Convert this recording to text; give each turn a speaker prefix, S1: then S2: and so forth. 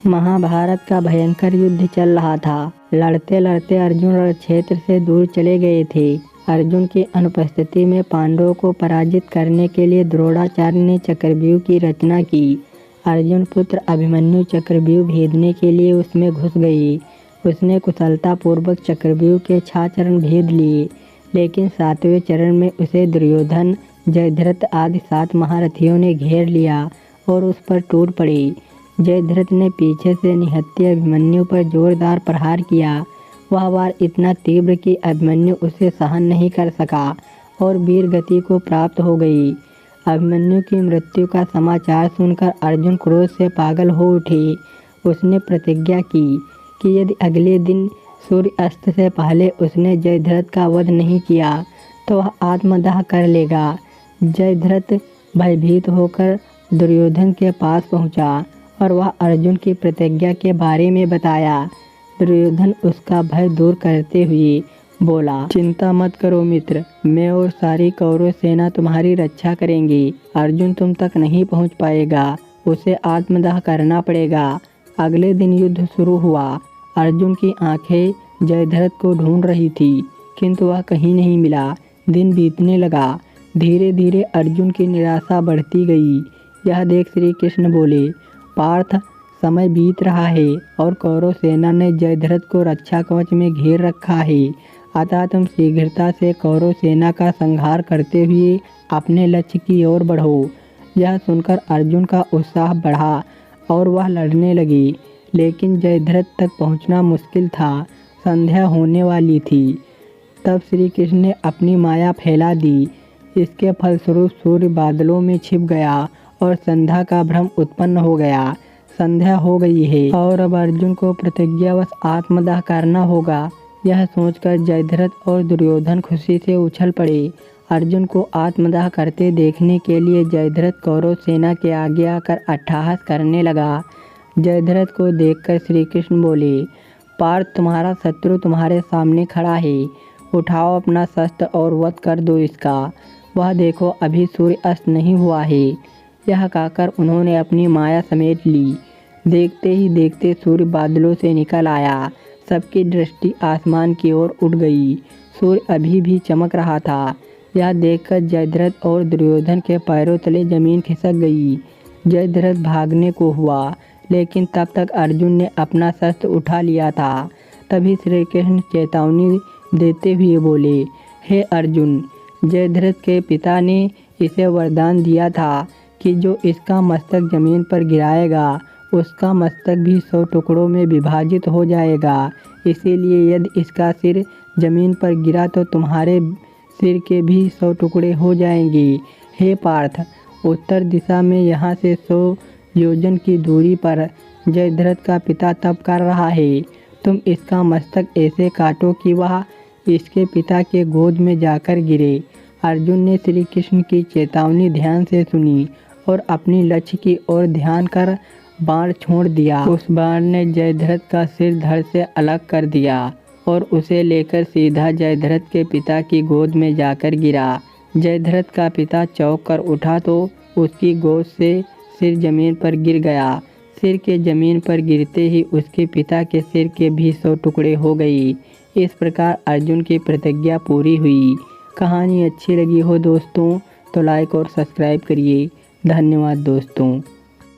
S1: महाभारत का भयंकर युद्ध चल रहा था। लड़ते लड़ते अर्जुन रण क्षेत्र से दूर चले गए थे। अर्जुन की अनुपस्थिति में पांडवों को पराजित करने के लिए द्रोणाचार्य ने चक्रव्यूह की रचना की। अर्जुन पुत्र अभिमन्यु चक्रव्यूह भेदने के लिए उसमें घुस गई। उसने कुशलतापूर्वक चक्रव्यूह के 6 चरण भेद लिए, लेकिन 7वें चरण में उसे दुर्योधन, जयद्रथ आदि 7 महारथियों ने घेर लिया और उस पर टूट पड़े। जयद्रथ ने पीछे से निहत्थे अभिमन्यु पर जोरदार प्रहार किया। वह वार इतना तीव्र कि अभिमन्यु उसे सहन नहीं कर सका और वीर गति को प्राप्त हो गई। अभिमन्यु की मृत्यु का समाचार सुनकर अर्जुन क्रोध से पागल हो उठे। उसने प्रतिज्ञा की कि यदि अगले दिन सूर्य अस्त से पहले उसने जयद्रथ का वध नहीं किया तो वह आत्मदाह कर लेगा। जयद्रथ भयभीत होकर दुर्योधन के पास पहुंचा और वह अर्जुन की प्रतिज्ञा के बारे में बताया। दुर्योधन उसका भय दूर करते हुए बोला, चिंता मत करो मित्र, मैं और सारी कौरव सेना तुम्हारी रक्षा करेंगी। अर्जुन तुम तक नहीं पहुंच पाएगा, उसे आत्मदाह करना पड़ेगा। अगले दिन युद्ध शुरू हुआ। अर्जुन की आंखें जयद्रथ को ढूंढ रही थी, किंतु वह कहीं नहीं मिला। दिन बीतने लगा। धीरे धीरे अर्जुन की निराशा बढ़ती गई। यह देख श्री कृष्ण बोले, पार्थ, समय बीत रहा है और कौरव सेना ने जयद्रथ को रक्षा कवच में घेर रखा है। अतः तुम शीघ्रता से कौरव सेना का संहार करते हुए अपने लक्ष्य की ओर बढ़ो। यह सुनकर अर्जुन का उत्साह बढ़ा और वह लड़ने लगे, लेकिन जयद्रथ तक पहुंचना मुश्किल था। संध्या होने वाली थी। तब श्री कृष्ण ने अपनी माया फैला दी। इसके फलस्वरूप सूर्य बादलों में छिप गया और संध्या का भ्रम उत्पन्न हो गया। संध्या हो गई है और अब अर्जुन को प्रतिज्ञावश आत्मदाह करना होगा। यह सोचकर जयद्रथ और दुर्योधन खुशी से उछल पड़े। अर्जुन को आत्मदाह करते देखने के लिए जयद्रथ कौरव सेना के आगे आकर अट्टहास करने लगा। जयद्रथ को देखकर श्री कृष्ण बोले, पार्थ, तुम्हारा शत्रु तुम्हारे सामने खड़ा है। उठाओ अपना शस्त्र और वध कर दो इसका। वह देखो, अभी सूर्य अस्त नहीं हुआ है। यह कहकर उन्होंने अपनी माया समेट ली। देखते ही देखते सूर्य बादलों से निकल आया। सबकी दृष्टि आसमान की ओर उठ गई। सूर्य अभी भी चमक रहा था। यह देखकर जयद्रथ और दुर्योधन के पैरों तले जमीन खिसक गई। जयद्रथ भागने को हुआ, लेकिन तब तक अर्जुन ने अपना शस्त्र उठा लिया था। तभी श्री कृष्ण चेतावनी देते हुए बोले, हे अर्जुन, जयद्रथ के पिता ने इसे वरदान दिया था कि जो इसका मस्तक जमीन पर गिराएगा उसका मस्तक भी 100 टुकड़ों में विभाजित हो जाएगा। इसीलिए यदि इसका सिर जमीन पर गिरा तो तुम्हारे सिर के भी 100 टुकड़े हो जाएंगे। हे पार्थ, उत्तर दिशा में यहाँ से 100 योजन की दूरी पर जयद्रथ का पिता तप कर रहा है। तुम इसका मस्तक ऐसे काटो कि वह इसके पिता के गोद में जाकर गिरे। अर्जुन ने श्री कृष्ण की चेतावनी ध्यान से सुनी और अपनी लक्ष्य की ओर ध्यान कर बाण छोड़ दिया। उस बाण ने जयद्रथ का सिर धड़ से अलग कर दिया और उसे लेकर सीधा जयद्रथ के पिता की गोद में जाकर गिरा। जयद्रथ का पिता चौंक कर उठा तो उसकी गोद से सिर जमीन पर गिर गया। सिर के जमीन पर गिरते ही उसके पिता के सिर के भी 100 टुकड़े हो गई। इस प्रकार अर्जुन की प्रतिज्ञा पूरी हुई। कहानी अच्छी लगी हो दोस्तों तो लाइक और सब्सक्राइब करिए। धन्यवाद दोस्तों।